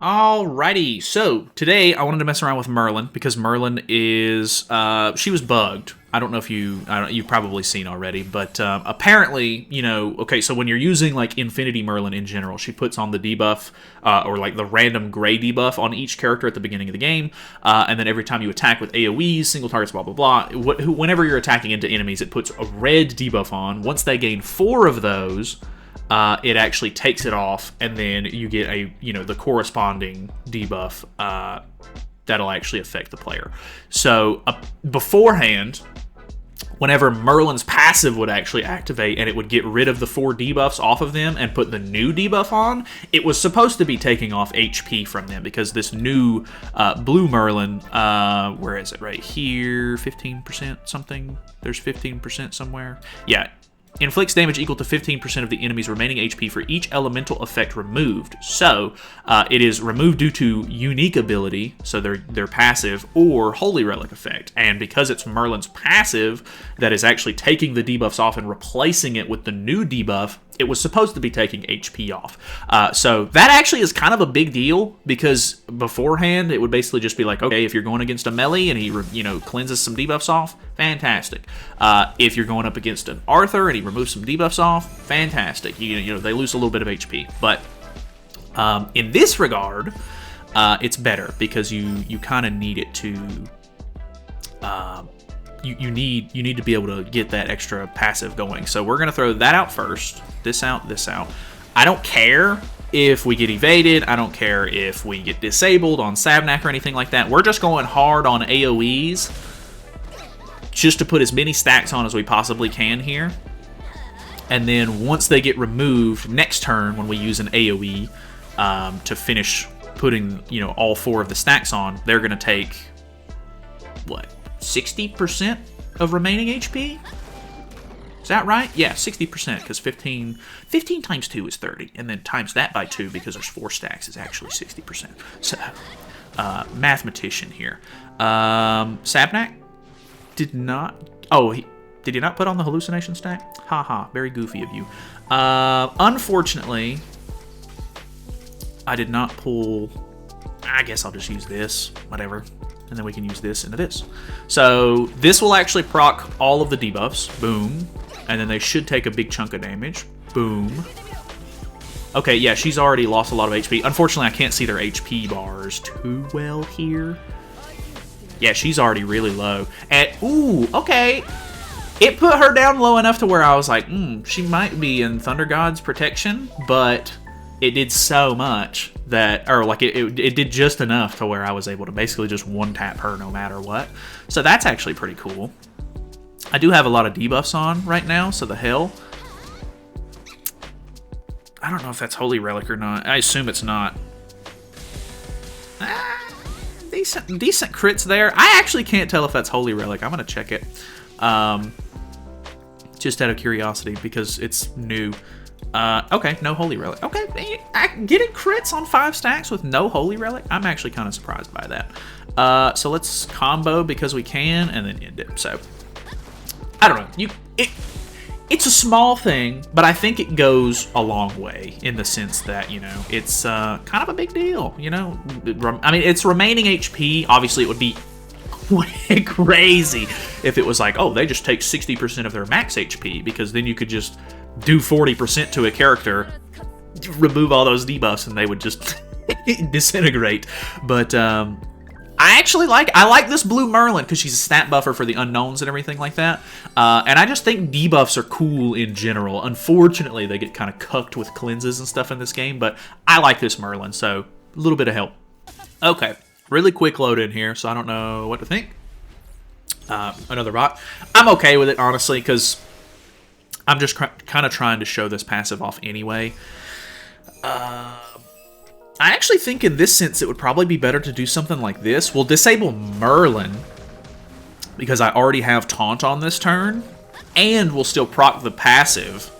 Alrighty, so today I wanted to mess around with Merlin because Merlin is she was bugged. I don't know if you've probably seen already, but apparently, okay, so when you're using like Infinity Merlin in general, she puts on the debuff or like the random gray debuff on each character at the beginning of the game, and then every time you attack with AoEs, single targets, blah blah blah. Whenever you're attacking into enemies, it puts a red debuff on. Once they gain 4 of those. It actually takes it off, and then you get the corresponding debuff that'll actually affect the player. So beforehand, whenever Merlin's passive would actually activate and it would get rid of the 4 debuffs off of them and put the new debuff on, it was supposed to be taking off HP from them because this new blue Merlin, where is it? Right here, 15% something. There's 15% somewhere. Yeah. Inflicts damage equal to 15% of the enemy's remaining HP for each elemental effect removed. So, it is removed due to unique ability, so they're passive, or Holy Relic effect. And because it's Merlin's passive that is actually taking the debuffs off and replacing it with the new debuff, it was supposed to be taking HP off. So that actually is kind of a big deal because beforehand it would basically just be like, okay, if you're going against a melee and he cleanses some debuffs off, fantastic. If you're going up against an Arthur and he removes some debuffs off, fantastic. They lose a little bit of HP. But in this regard, it's better because you kind of need it to. You need to be able to get that extra passive going. So we're going to throw that out first. This out, this out. I don't care if we get evaded. I don't care if we get disabled on Sabnak or anything like that. We're just going hard on AoEs just to put as many stacks on as we possibly can here. And then once they get removed, next turn when we use an AoE to finish putting all 4 of the stacks on, they're going to take, what? 60% of remaining HP? Is that right? Yeah, 60%, because 15 times 2 is 30, and then times that by 2 because there's 4 stacks is actually 60%. So, mathematician here. Sabnak did not... Oh, did he not put on the hallucination stack? Haha, very goofy of you. Unfortunately, I did not pull... I guess I'll just use this, whatever. And then we can use this into this. So this will actually proc all of the debuffs. Boom. And then they should take a big chunk of damage. Boom. Okay, yeah, she's already lost a lot of HP. Unfortunately, I can't see their HP bars too well here. Yeah, she's already really low. And, ooh, okay. It put her down low enough to where I was like, she might be in Thunder God's protection, but it did so much that, or like it did just enough to where I was able to basically just one-tap her no matter what. So that's actually pretty cool. I do have a lot of debuffs on right now, so the hell. I don't know if that's Holy Relic or not. I assume it's not. Decent crits there. I actually can't tell if that's Holy Relic. I'm going to check it. Just out of curiosity because it's new. Okay, no Holy Relic. Okay, getting crits on 5 stacks with no Holy Relic? I'm actually kind of surprised by that. So let's combo because we can, and then end it. So, I don't know. It's a small thing, but I think it goes a long way in the sense that, it's kind of a big deal, I mean, it's remaining HP. Obviously, it would be crazy if it was like, oh, they just take 60% of their max HP, because then you could just do 40% to a character, remove all those debuffs, and they would just disintegrate. But I like this blue Merlin because she's a stat buffer for the unknowns and everything like that. And I just think debuffs are cool in general. Unfortunately, they get kind of cucked with cleanses and stuff in this game, but I like this Merlin, so a little bit of help. Okay, really quick load in here, so I don't know what to think. Another bot. I'm okay with it, honestly, because I'm just kind of trying to show this passive off anyway. I actually think in this sense it would probably be better to do something like this. We'll disable Merlin because I already have Taunt on this turn, and we'll still proc the passive,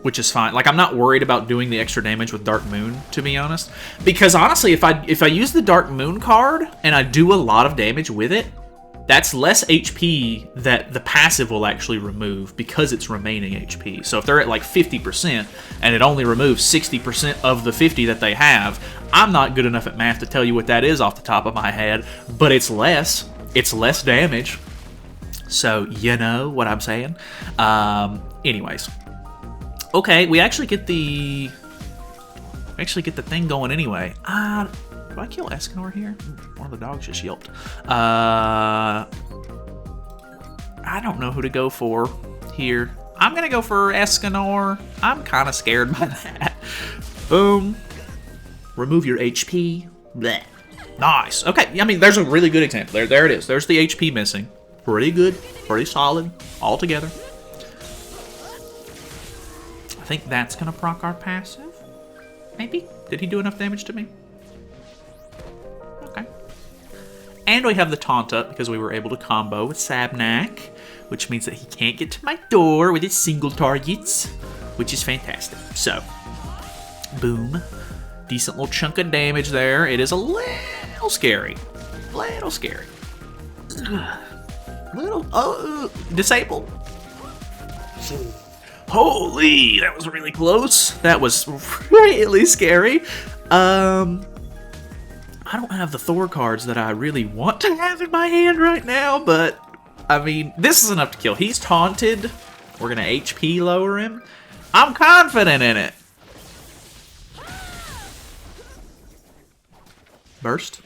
which is fine. Like, I'm not worried about doing the extra damage with Dark Moon, to be honest, because honestly, if I use the Dark Moon card and I do a lot of damage with it, that's less HP that the passive will actually remove because it's remaining HP. So if they're at like 50% and it only removes 60% of the 50 that they have, I'm not good enough at math to tell you what that is off the top of my head, but it's less. It's less damage. So you know what I'm saying. Anyways. Okay, we actually get the thing going anyway. Do I kill Escanor here? One of the dogs just yelped. I don't know who to go for here. I'm gonna go for Escanor. I'm kind of scared by that. Boom. Remove your HP. Blech. Nice. Okay, I mean, there's a really good example. There it is. There's the HP missing. Pretty good. Pretty solid. All together. I think that's gonna proc our passive. Maybe? Did he do enough damage to me? Okay. And we have the taunt up because we were able to combo with Sabnak, which means that he can't get to my door with his single targets, which is fantastic. So, boom. Decent little chunk of damage there. It is a little scary. Little scary. Little, disabled. Holy, that was really close. That was really scary. I don't have the Thor cards that I really want to have in my hand right now, but I mean, this is enough to kill. He's taunted. We're gonna HP lower him. I'm confident in it. Burst.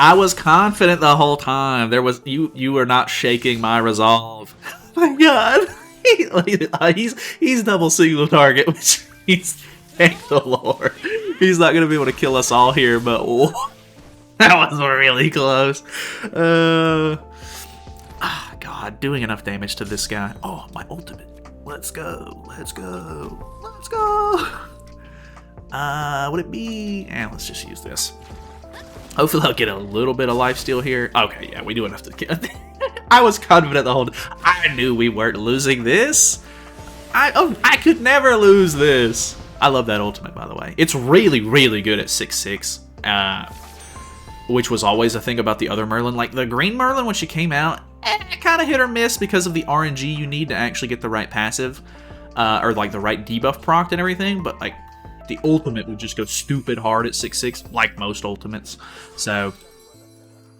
I was confident the whole time. There was you were not shaking my resolve. Oh my God, he's double single target, which means thank the Lord he's not gonna be able to kill us all here. But whoa, that was really close. God, doing enough damage to this guy. Oh, my ultimate. Let's go. Let's go. Let's go. Would it be? Let's just use this. Hopefully I'll get a little bit of lifesteal here. Okay, yeah, we do enough to get. I was confident the whole time. I knew we weren't losing this. I could never lose this. I love that ultimate, by the way. It's really, really good at 6/6. Which was always a thing about the other Merlin. Like, the green Merlin, when she came out, kind of hit or miss because of the RNG you need to actually get the right passive. Or, like, the right debuff proc and everything. But, like, the ultimate would just go stupid hard at 6/6, like most ultimates. So,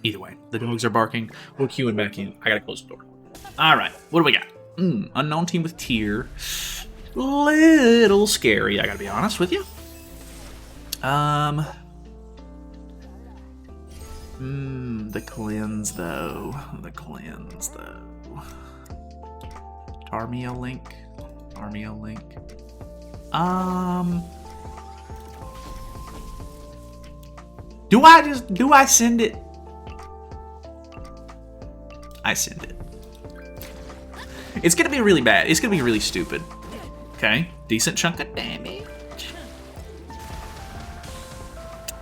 either way, the dogs are barking. We're queuing back in. I gotta close the door. Alright, what do we got? Unknown team with tier. Little scary, I gotta be honest with you. The cleanse, though. The cleanse, though. Armia Link. Armia Link. Do I send it? I send it. It's gonna be really bad. It's gonna be really stupid. Okay, decent chunk of damage.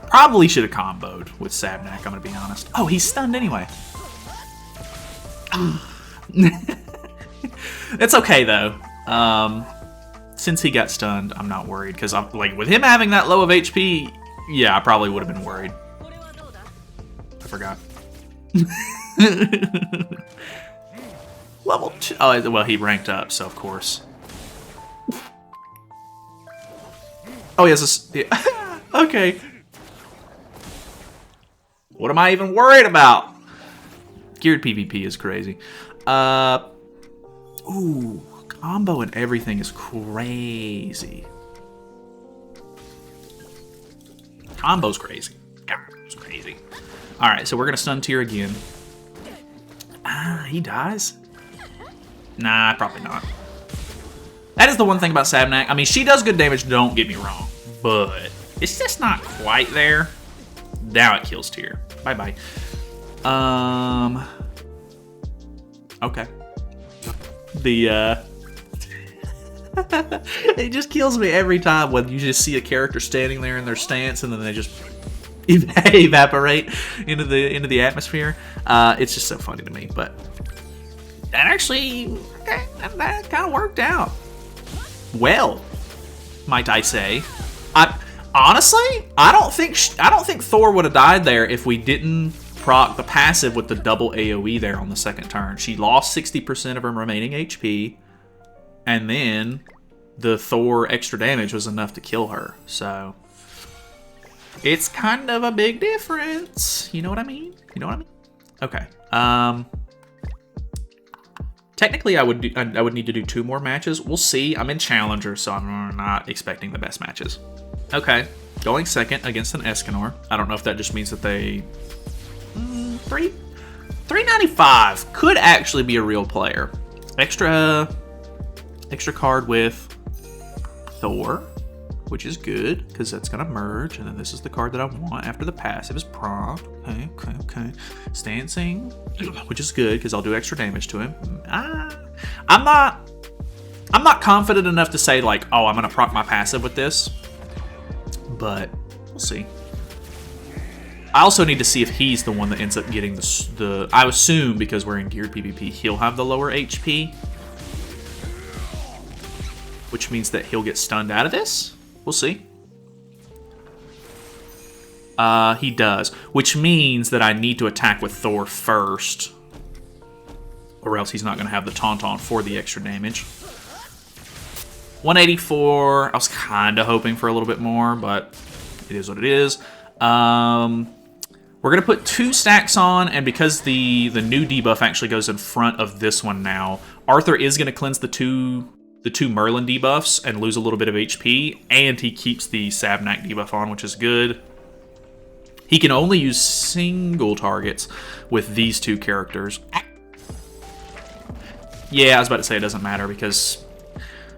Probably should have comboed with Sabnak, I'm gonna be honest. Oh, he's stunned anyway. It's okay though. Since he got stunned, I'm not worried because I'm like with him having that low of HP. Yeah, I probably would have been worried. I forgot. Level 2. Oh, well, he ranked up, so of course. Oh, he has a... Yeah. Okay. What am I even worried about? Geared PvP is crazy. Ooh, combo and everything is crazy. Combo's crazy. Combo's crazy. Alright, so we're gonna stun tier again. He dies? Nah, probably not. That is the one thing about Sabnak. I mean, she does good damage, don't get me wrong. But it's just not quite there. Now it kills tier. Bye-bye. Okay. It just kills me every time when you just see a character standing there in their stance and then they just evaporate into the atmosphere. It's just so funny to me, but that actually that kind of worked out well, might I say. Honestly, I don't think Thor would have died there if we didn't proc the passive with the double AoE there on the second turn. She lost 60% of her remaining HP, and then the Thor extra damage was enough to kill her. So it's kind of a big difference. You know what I mean? You know what I mean? Okay. Technically, I would need to do 2 more matches. We'll see. I'm in Challenger, so I'm not expecting the best matches. Okay, going second against an Escanor. I don't know if that just means that they... 395 could actually be a real player. Extra card with Thor, which is good, because that's going to merge, and then this is the card that I want after the passive is proc. Okay. Stancing, which is good, because I'll do extra damage to him. I'm not confident enough to say, like, oh, I'm going to proc my passive with this, but we'll see. I also need to see if he's the one that ends up getting the I assume, because we're in geared PvP, he'll have the lower HP, which means that he'll get stunned out of this. We'll see. He does, which means that I need to attack with Thor first, or else he's not going to have the Tauntaun for the extra damage. 184. I was kind of hoping for a little bit more, but it is what it is. We're going to put 2 stacks on, and because the new debuff actually goes in front of this one now, Arthur is going to cleanse the two Merlin debuffs and lose a little bit of HP, and he keeps the Sabnak debuff on, which is good. He can only use single targets with these 2 characters. Yeah, I was about to say it doesn't matter because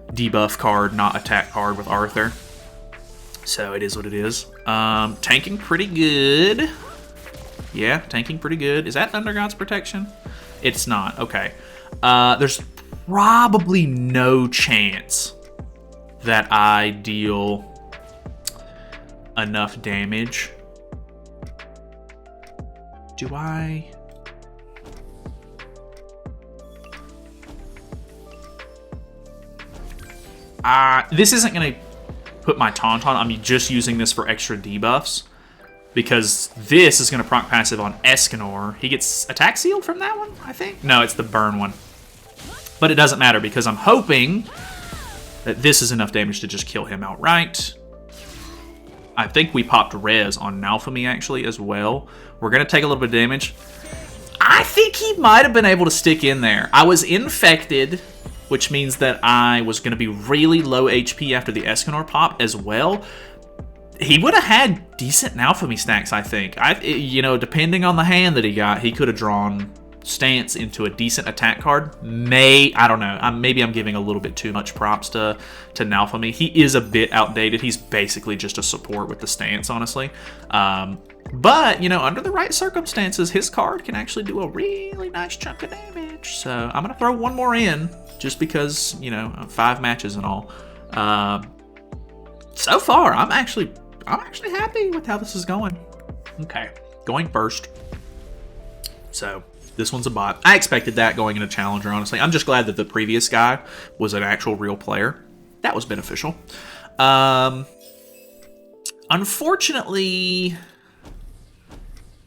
debuff card, not attack card with Arthur. So it is what it is. Tanking pretty good. Yeah, tanking pretty good. Is that Thunder God's protection? It's not. Okay. There's probably no chance that I deal enough damage. Do I? This isn't going to put my Tauntaun. I'm just using this for extra debuffs, because this is going to proc passive on Escanor. He gets attack sealed from that one, I think? No, it's the burn one. But it doesn't matter, because I'm hoping that this is enough damage to just kill him outright. I think we popped res on Nalphamy, actually, as well. We're going to take a little bit of damage. I think he might have been able to stick in there. I was infected, which means that I was going to be really low HP after the Escanor pop as well. He would have had decent Nalphamy stacks, I think. You know, depending on the hand that he got, he could have drawn Stance into a decent attack card. I don't know. Maybe I'm giving a little bit too much props to Nalphamy. He is a bit outdated. He's basically just a support with the Stance, honestly. But, you know, under the right circumstances, his card can actually do a really nice chunk of damage. So I'm going to throw one more in, just because, you know, 5 matches and all. So far, I'm actually happy with how this is going. Okay, going first. So this one's a bot. I expected that going into Challenger, honestly. I'm just glad that the previous guy was an actual real player. That was beneficial. Unfortunately,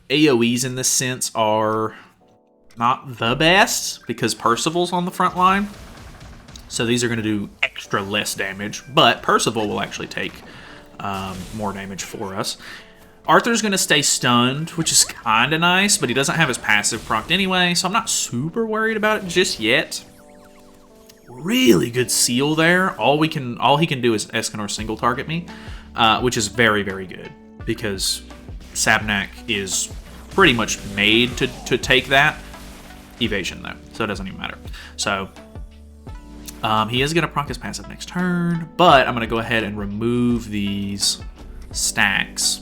AoEs in this sense are not the best, because Percival's on the front line. So these are going to do extra less damage, but Percival will actually take more damage for us. Arthur's going to stay stunned, which is kind of nice, but he doesn't have his passive procced anyway, so I'm not super worried about it just yet. Really good seal there. All he can do is Escanor single target me, which is very, very good, because Sabnak is pretty much made to take that. Evasion, though, so it doesn't even matter. So he is going to proc his passive next turn, but I'm going to go ahead and remove these stacks.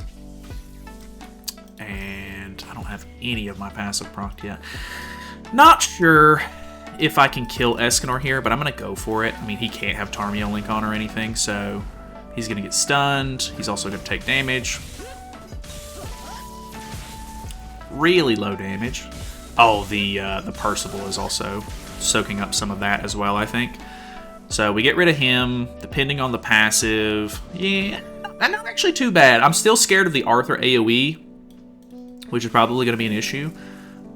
And I don't have any of my passive procced yet. Not sure if I can kill Escanor here, but I'm going to go for it. I mean, he can't have Tarmio Link on or anything, so he's going to get stunned. He's also going to take damage. Really low damage. Oh, the Percival is also soaking up some of that as well, I think. So we get rid of him, depending on the passive. Yeah, not actually too bad. I'm still scared of the Arthur AoE, which is probably going to be an issue.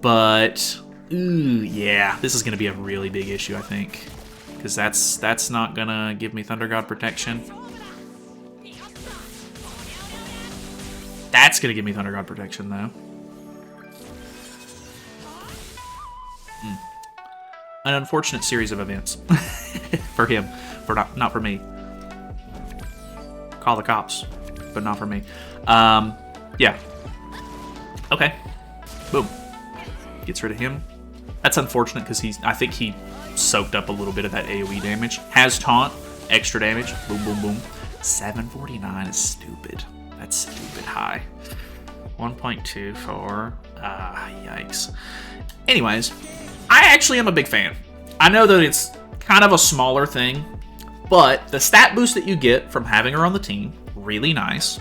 But, ooh, yeah, this is going to be a really big issue, I think. Because that's not going to give me Thunder God protection. That's going to give me Thunder God protection, though. An unfortunate series of events. For him. Not for me. Call the cops. But not for me. Yeah. Okay. Boom. Gets rid of him. That's unfortunate because I think he soaked up a little bit of that AoE damage. Has taunt. Extra damage. Boom, boom, boom. 749 is stupid. That's stupid high. 1.24. Yikes. Anyways, I actually am a big fan. I know that it's kind of a smaller thing, but the stat boost that you get from having her on the team, really nice.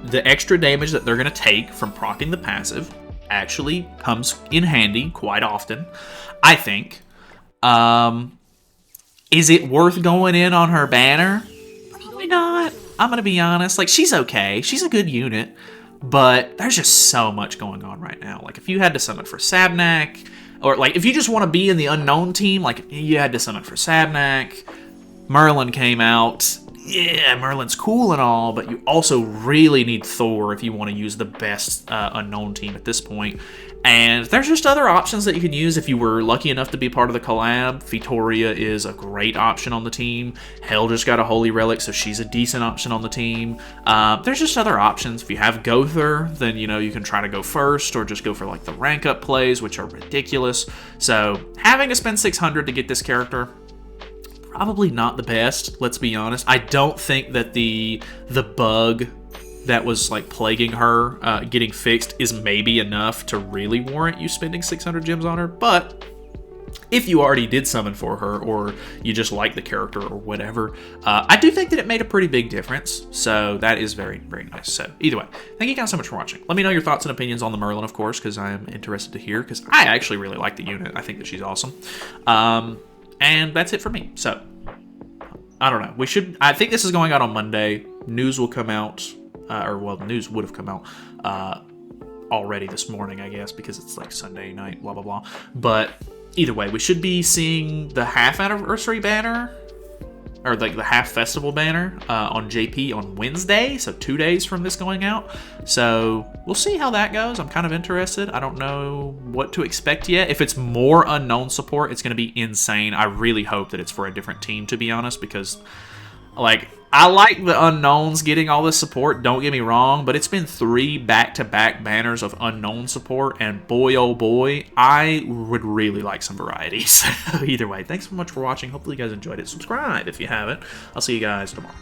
The extra damage that they're going to take from proccing the passive actually comes in handy quite often, I think. Is it worth going in on her banner? Probably not. I'm going to be honest. Like, she's okay. She's a good unit. But there's just so much going on right now. Like, if you had to summon for Sabnak, or, like, if you just want to be in the unknown team, like, you had to summon for Sabnak, Merlin came out. Yeah, Merlin's cool and all, but you also really need Thor if you want to use the best unknown team at this point. And there's just other options that you can use if you were lucky enough to be part of the collab. Vitoria is a great option on the team. Hell just got a Holy Relic, so she's a decent option on the team. There's just other options. If you have Gother, then, you know, you can try to go first or just go for, like, the rank up plays, which are ridiculous. So having to spend 600 to get this character, probably not the best, let's be honest. I don't think that the bug that was, like, plaguing her getting fixed is maybe enough to really warrant you spending 600 gems on her. But if you already did summon for her, or you just like the character or whatever, I do think that it made a pretty big difference. So that is very, very nice. So either way, thank you guys so much for watching. Let me know your thoughts and opinions on the Merlin, of course, because I am interested to hear, because I actually really like the unit. I think that she's awesome. And that's it for me. So I don't know. I think this is going out on Monday. News will come out. The news would have come out already this morning, I guess, because it's like Sunday night, blah, blah, blah. But either way, we should be seeing the half anniversary banner, or like the half festival banner on JP on Wednesday, so 2 days from this going out. So we'll see how that goes. I'm kind of interested. I don't know what to expect yet. If it's more unknown support, it's going to be insane. I really hope that it's for a different team, to be honest, because, like, I like the unknowns getting all this support, don't get me wrong, but it's been 3 back-to-back banners of unknown support, and boy, oh boy, I would really like some variety. So either way, thanks so much for watching. Hopefully you guys enjoyed it. Subscribe if you haven't. I'll see you guys tomorrow.